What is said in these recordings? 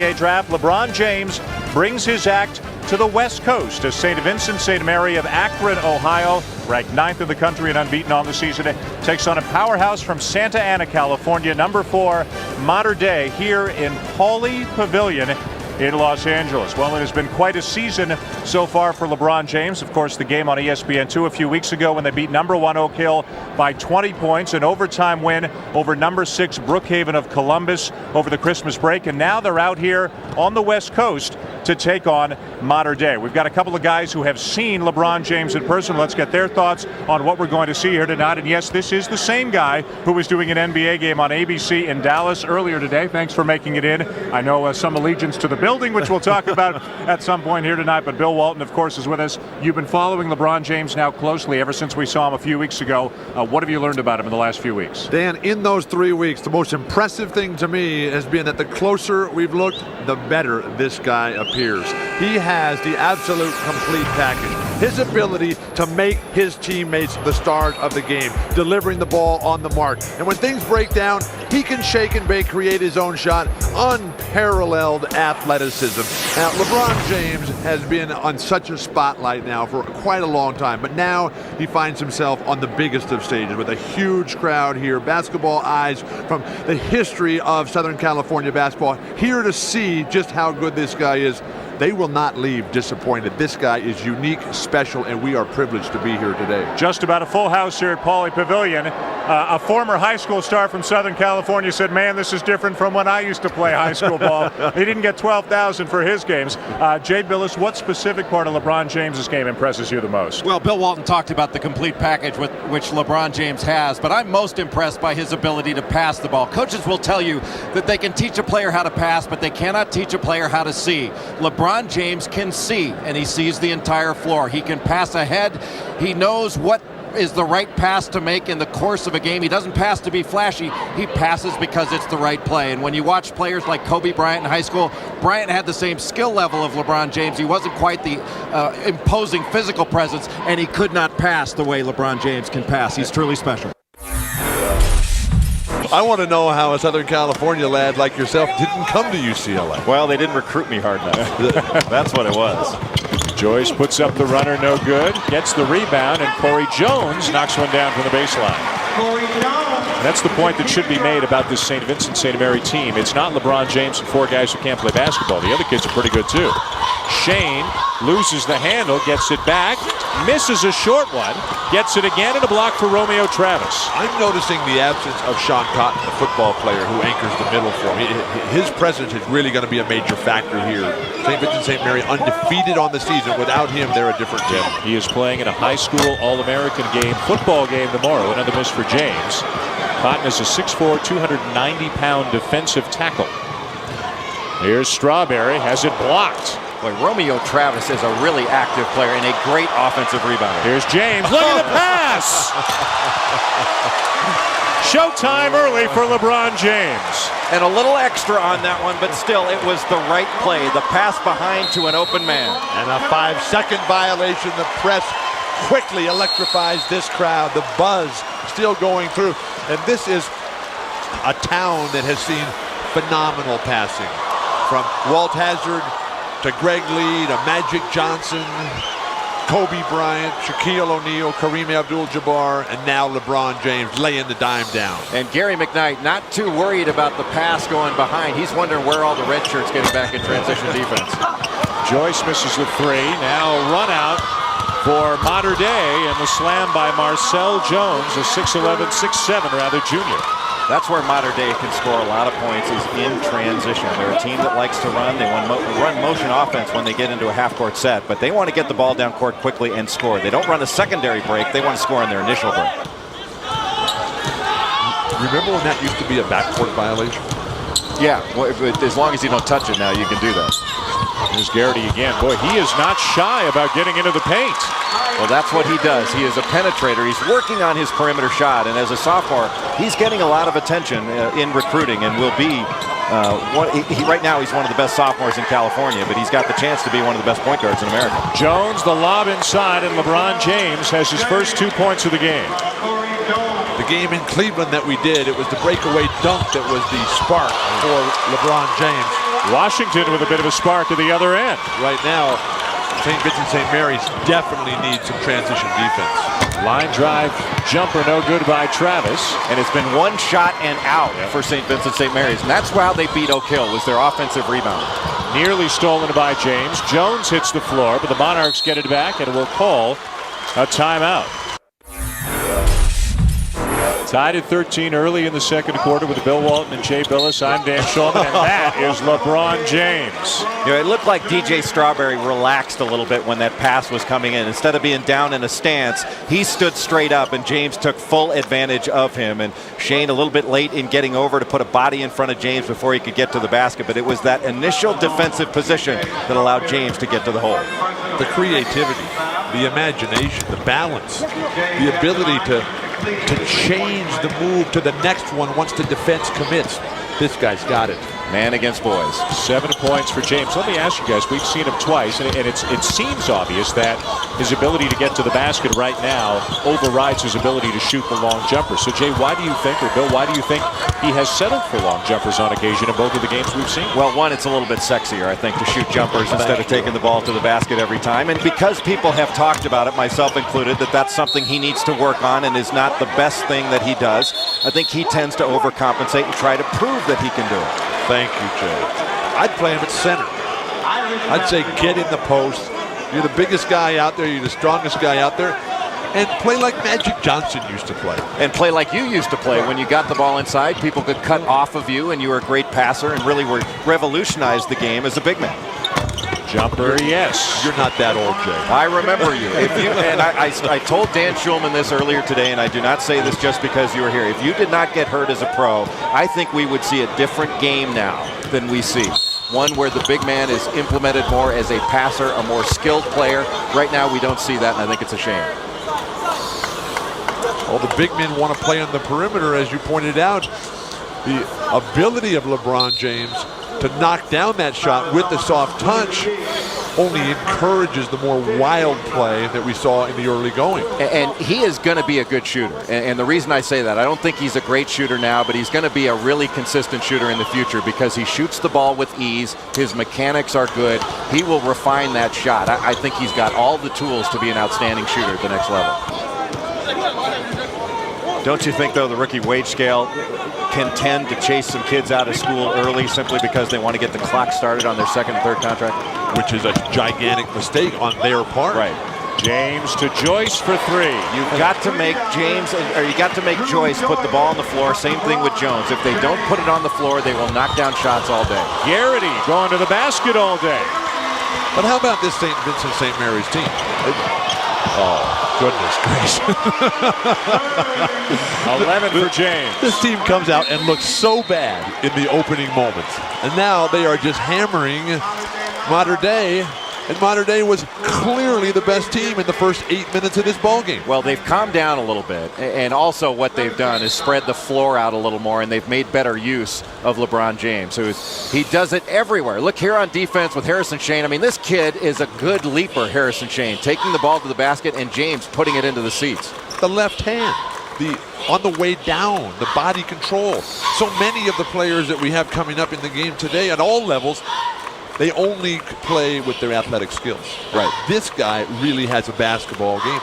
Draft, LeBron James brings his act to the West Coast as St. Vincent St. Mary of Akron, Ohio, ranked 9th in the country and unbeaten on the season, takes on a powerhouse from Santa Ana, California, number 4, Mater Dei, here in Pauley Pavilion in Los Angeles. Well, it has been quite a season so far for LeBron James. Of course, the game on ESPN2 a few weeks ago when they beat number 1 Oak Hill by 20 points, an overtime win over number 6 Brookhaven of Columbus over the Christmas break. And now they're out here on the West Coast to take on Mater Dei. We've got a couple of guys who have seen LeBron James in person. Let's get their thoughts on what we're going to see here tonight. And yes, this is the same guy who was doing an NBA game on ABC in Dallas earlier today. Thanks for making it in. I know some allegiance to the building, which we'll talk about at some point here tonight. But Bill Walton, of course, is with us. You've been following LeBron James now closely ever since we saw him a few weeks ago. What have you learned about him in the last few weeks? Dan, in those 3 weeks, the most impressive thing to me has been that the closer we've looked, the better this guy appears. He has the absolute complete package. His ability to make his teammates the stars of the game, delivering the ball on the mark. And when things break down, he can shake and bake, create his own shot. Unparalleled athleticism. Now, LeBron James has been on such a spotlight now for quite a long time, but now he finds himself on the biggest of stages with a huge crowd here. Basketball eyes from the history of Southern California basketball here to see just how good this guy is. They will not leave disappointed. This guy is unique, special, and we are privileged to be here today. Just about a full house here at Pauley Pavilion. A former high school star from Southern California said, man, this is different from when I used to play high school ball. He didn't get 12,000 for his games. Jay Billis, what specific part of LeBron James's game impresses you the most? Well, Bill Walton talked about the complete package which LeBron James has, but I'm most impressed by his ability to pass the ball. Coaches will tell you that they can teach a player how to pass, but they cannot teach a player how to see. LeBron James can see, and he sees the entire floor. He can pass ahead. He knows what is the right pass to make in the course of a game. He doesn't pass to be flashy. He passes because it's the right play. And when you watch players like Kobe Bryant in high school, Bryant had the same skill level of LeBron James. He wasn't quite the imposing physical presence, and he could not pass the way LeBron James can pass. He's truly special. I want to know how a Southern California lad like yourself didn't come to UCLA. Well, they didn't recruit me hard enough. That's what it was. Joyce puts up the runner, no good. Gets the rebound, and Corey Jones knocks one down from the baseline. And that's the point that should be made about this St. Vincent St. Mary team. It's not LeBron James and 4 guys who can't play basketball. The other kids are pretty good too. Shane loses the handle, gets it back, misses a short one, gets it again, and a block for Romeo Travis. I'm noticing the absence of Sean Cotton, the football player who anchors the middle for me. His presence is really going to be a major factor here. St. Vincent St. Mary undefeated on the season. Without him, they're a different team. He is playing in a high school All-American game, football game tomorrow. Another miss for James. Cotton is a 6'4", 290-pound defensive tackle. Here's Strawberry, has it blocked. Boy, Romeo Travis is a really active player and a great offensive rebounder. Here's James, look at the pass! Showtime early for LeBron James. And a little extra on that one, but still, it was the right play. The pass behind to an open man. And a 5-second violation. The press quickly electrifies this crowd. The buzz still going through. And this is a town that has seen phenomenal passing. From Walt Hazzard to Greg Lee to Magic Johnson, Kobe Bryant, Shaquille O'Neal, Kareem Abdul-Jabbar, and now LeBron James laying the dime down. And Gary McKnight not too worried about the pass going behind. He's wondering where all the red shirts getting back in transition defense. Joyce misses the 3. Now run out for Mater Dei, and the slam by Marcel Jones, a 6'11", 6'7" rather junior. That's where Mater Dei can score a lot of points, is in transition. They're a team that likes to run. They run motion offense when they get into a half-court set, but they want to get the ball down court quickly and score. They don't run a secondary break. They want to score in their initial break. Remember when that used to be a backcourt violation? Yeah, well, as long as you don't touch it now, you can do that. Here's Garrity again. Boy, he is not shy about getting into the paint. Well, that's what he does. He is a penetrator. He's working on his perimeter shot, and as a sophomore, he's getting a lot of attention in recruiting, and will be right now he's one of the best sophomores in California, but he's got the chance to be one of the best point guards in America. Jones, the lob inside, and LeBron James has his first 2 points of the game. The game in Cleveland that we did, it was the breakaway dunk that was the spark for LeBron James. Washington with a bit of a spark at the other end. Right now, St. Vincent St. Mary's definitely needs some transition defense. Line drive jumper no good by Travis. And it's been one shot and out for St. Vincent St. Mary's. And that's how they beat Oak Hill, was their offensive rebound. Nearly stolen by James. Jones hits the floor, but the Monarchs get it back and will call a timeout. Tied at 13 early in the second quarter with Bill Walton and Jay Billis. I'm Dan Shulman, and that is LeBron James. You know, it looked like DJ Strawberry relaxed a little bit when that pass was coming in. Instead of being down in a stance, he stood straight up, and James took full advantage of him. And Shane a little bit late in getting over to put a body in front of James before he could get to the basket. But it was that initial defensive position that allowed James to get to the hole. The creativity, the imagination, the balance, the ability to change the move to the next one once the defense commits. This guy's got it. Man against boys. 7 points for James. Let me ask you guys, we've seen him twice, and it seems obvious that his ability to get to the basket right now overrides his ability to shoot the long jumper. So Jay, why do you think, or Bill, why do you think he has settled for long jumpers on occasion in both of the games we've seen? Well, one, it's a little bit sexier, I think, to shoot jumpers instead of taking the ball to the basket every time. And because people have talked about it, myself included, that that's something he needs to work on and is not the best thing that he does, I think he tends to overcompensate and try to prove that he can do it. Thank you, Jay. I'd play him at center. I'd say get in the post. You're the biggest guy out there. You're the strongest guy out there. And play like Magic Johnson used to play. And play like you used to play. When you got the ball inside, people could cut off of you, and you were a great passer and really revolutionized the game as a big man. Jumper, yes. You're not that old, Jay. I remember you. I told Dan Shulman this earlier today, and I do not say this just because you were here. If you did not get hurt as a pro, I think we would see a different game now than we see. One where the big man is implemented more as a passer, a more skilled player. Right now, we don't see that, and I think it's a shame. Well, the big men want to play on the perimeter, as you pointed out. The ability of LeBron James to knock down that shot with the soft touch only encourages the more wild play that we saw in the early going. And he is going to be a good shooter. And the reason I say that, I don't think he's a great shooter now, but he's going to be a really consistent shooter in the future because he shoots the ball with ease. His mechanics are good. He will refine that shot. I think he's got all the tools to be an outstanding shooter at the next level. Don't you think, though, the rookie wage scale can tend to chase some kids out of school early simply because they want to get the clock started on their second and third contract? Which is a gigantic mistake on their part. Right. James to Joyce for 3. You've got to make James, or you got to make Joyce put the ball on the floor. Same thing with Jones. If they don't put it on the floor, they will knock down shots all day. Garrity going to the basket all day. But how about this St. Vincent St. Mary's team? Oh, goodness gracious. 11 for James. This team comes out and looks so bad in the opening moments. And now they are just hammering Mater Dei. And Mater Dei was clearly the best team in the first 8 minutes of this ballgame. Well, they've calmed down a little bit. And also what they've done is spread the floor out a little more, and they've made better use of LeBron James. He does it everywhere. Look here on defense with Harrison Shane. I mean, this kid is a good leaper, Harrison Shane, taking the ball to the basket and James putting it into the seats. The left hand, on the way down, the body control. So many of the players that we have coming up in the game today at all levels, they only play with their athletic skills. Right. This guy really has a basketball game.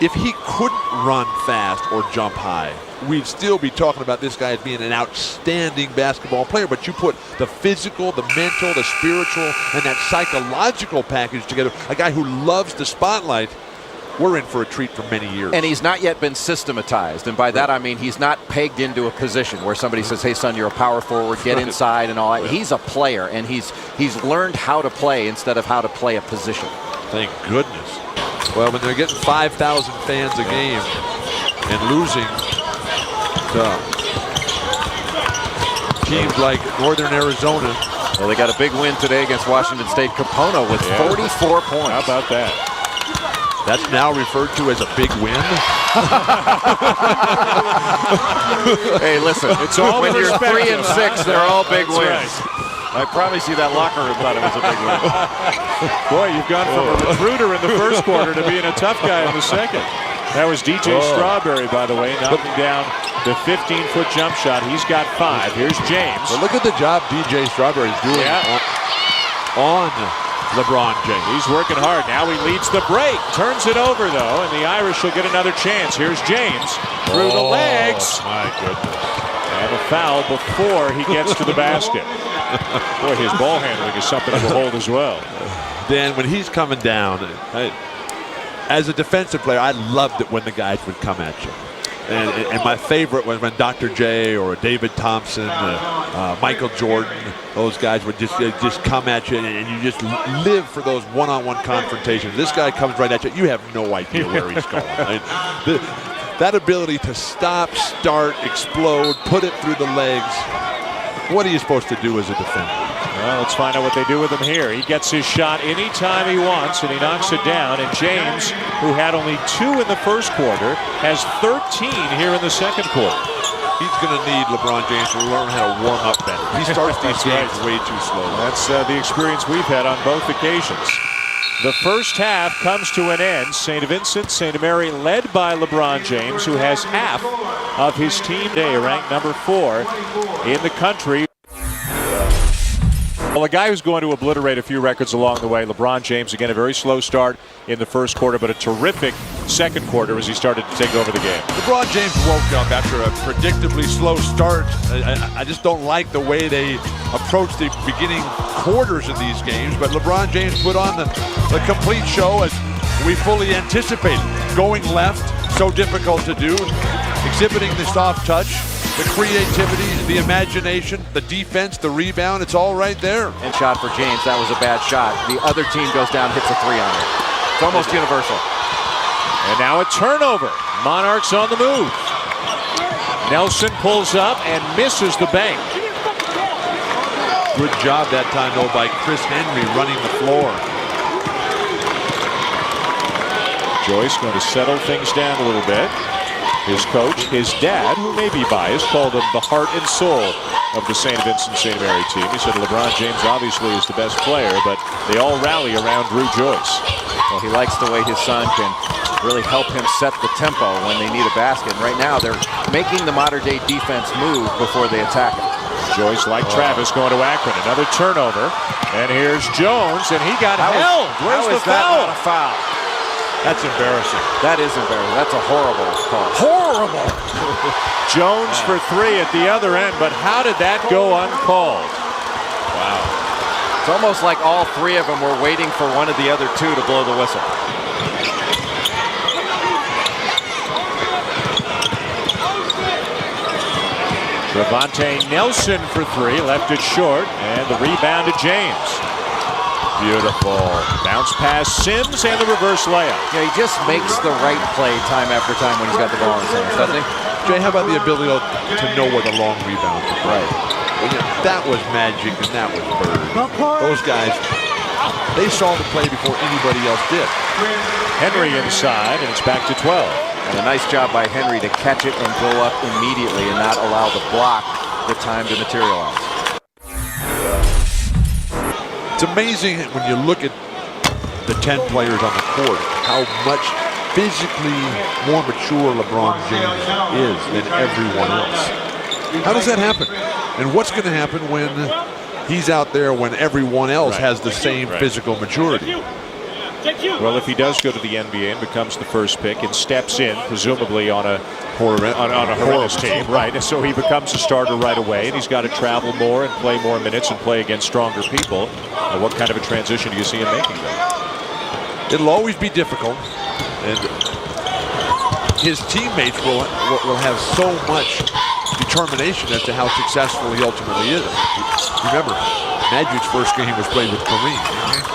If he couldn't run fast or jump high, we'd still be talking about this guy as being an outstanding basketball player. But you put the physical, the mental, the spiritual, and that psychological package together, a guy who loves the spotlight, we're in for a treat for many years. And he's not yet been systematized. And by that, I mean he's not pegged into a position where somebody says, hey, son, you're a power forward, get inside and all that. He's a player, and he's learned how to play instead of how to play a position. Thank goodness. Well, when they're getting 5,000 fans a game and losing to teams like Northern Arizona. Well, they got a big win today against Washington State. Capono with 44 points. How about that? That's now referred to as a big win. Hey, listen, it's all when you're 3 and 6, they're all big wins. Right. I promise you that locker room thought it was a big win. Boy, you've gone from a recruiter in the first quarter to being a tough guy in the second. That was DJ Strawberry, by the way, knocking down the 15-foot jump shot. He's got 5. Here's James. Well, look at the job DJ Strawberry is doing on LeBron James. He's working hard. Now he leads the break. Turns it over, though, and the Irish will get another chance. Here's James through the legs. My goodness. And a foul before he gets to the basket. Boy, his ball handling is something to behold as well. Dan, when he's coming down, as a defensive player, I loved it when the guys would come at you. And my favorite was when Dr. J or David Thompson, Michael Jordan, those guys would just come at you, and you just live for those one-on-one confrontations. This guy comes right at you. You have no idea where he's going. That ability to stop, start, explode, put it through the legs. What are you supposed to do as a defender? Well, let's find out what they do with him here. He gets his shot anytime he wants, and he knocks it down. And James, who had only 2 in the first quarter, has 13 here in the second quarter. He's going to need LeBron James to learn how to warm up better. He starts these games way too slow. That's the experience we've had on both occasions. The first half comes to an end. St. Vincent, St. Mary led by LeBron James, who has half of his team today, ranked number 4 in the country. Well, a guy who's going to obliterate a few records along the way, LeBron James. Again, a very slow start in the first quarter, but a terrific second quarter as he started to take over the game. LeBron James woke up after a predictably slow start. I just don't like the way they approach the beginning quarters of these games, but LeBron James put on the complete show as we fully anticipated. Going left, so difficult to do, exhibiting the soft touch, the creativity, the imagination, the defense, the rebound, it's all right there. And shot for James, that was a bad shot. The other team goes down, hits a 3 on it. It's almost universal. And now a turnover. Monarchs on the move. Nelson pulls up and misses the bank. Good job that time, though, by Chris Henry running the floor. Joyce going to settle things down a little bit. His coach, his dad, who may be biased, called him the heart and soul of the St. Vincent St. Mary team. He said LeBron James obviously is the best player, but they all rally around Drew Joyce. Well, he likes the way his son can really help him set the tempo when they need a basket. And right now, they're making the Mater Dei defense move before they attack it. Joyce, like Travis, going to Akron. Another turnover. And here's Jones, and he got held. Where's the foul? Not a foul? That's embarrassing. That is embarrassing. That's a horrible call. Horrible! Jones for 3 at the other end, but how did that go uncalled? Wow. It's almost like all 3 of them were waiting for one of the other 2 to blow the whistle. Trevante Nelson for 3, left it short, and the rebound to James. Beautiful. Bounce pass Sims and the reverse layup. Yeah, he just makes the right play time after time when he's got the ball in his hands, doesn't he? Jay, how about the ability to know where the long rebound is? Right. That was magic and that was Bird. Those guys, they saw the play before anybody else did. Henry inside, and it's back to 12. And a nice job by Henry to catch it and go up immediately and not allow the block the time to materialize. It's amazing when you look at the 10 players on the court, how much physically more mature LeBron James is than everyone else. How does that happen? And what's going to happen when he's out there when everyone else has the same physical maturity? Well, if he does go to the NBA and becomes the first pick and steps in, presumably on a horrendous team, right? And so he becomes a starter right away, and he's got to travel more and play more minutes and play against stronger people. What kind of a transition do you see him making, though? It'll always be difficult, and his teammates will have so much determination as to how successful he ultimately is. Remember, Magic's first game was played with Kareem.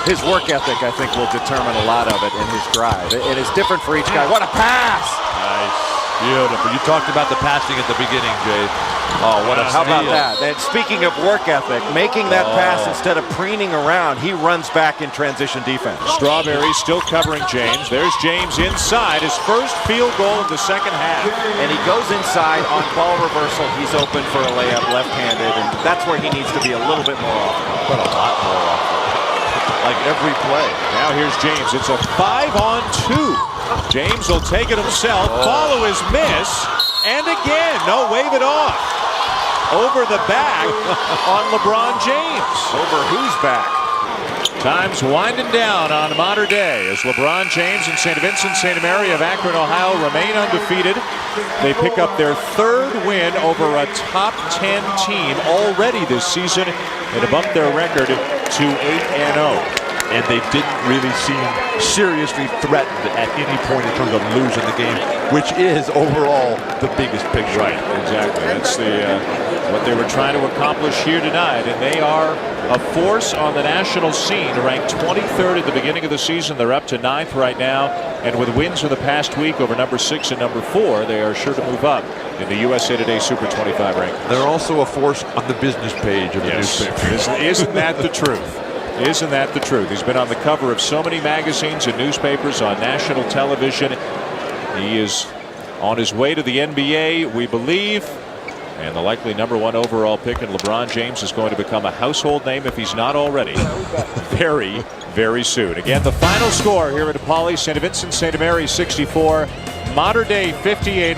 His work ethic, I think, will determine a lot of it in his drive. It is different for each guy. What a pass! Nice. Beautiful. You talked about the passing at the beginning, Jay. Oh, what a How about that? And speaking of work ethic, making that pass instead of preening around, he runs back in transition defense. Strawberry still covering James. There's James inside. His first field goal of the second half. And he goes inside on ball reversal. He's open for a layup left-handed, and that's where he needs to be a little bit more often. But a lot more often. Like every play. Now here's James. It's a 5-on-2. James will take it himself, follow his miss, And again, no, wave it off. Over the back on LeBron James. Over whose back? Time's winding down on Mater Dei as LeBron James and St. Vincent St. Mary of Akron, Ohio remain undefeated. They pick up their third win over a top 10 team already this season and have upped their record to 8-0. And they didn't really seem seriously threatened at any point in terms of losing the game, which is overall the biggest picture. Right, exactly. That's what they were trying to accomplish here tonight, and they are a force on the national scene. Ranked 23rd at the beginning of the season, they're up to 9th right now, and with wins in the past week over number 6 and number 4, they are sure to move up in the USA Today Super 25 rankings. They're also a force on the business page of the newspaper. Isn't that the truth? Isn't that the truth? He's been on the cover of so many magazines and newspapers, on national television. He is on his way to the NBA, we believe. And the likely #1 overall pick in LeBron James is going to become a household name if he's not already very, very soon. Again, the final score here at Pauley, St. Vincent St. Mary 64, Mater Dei 58.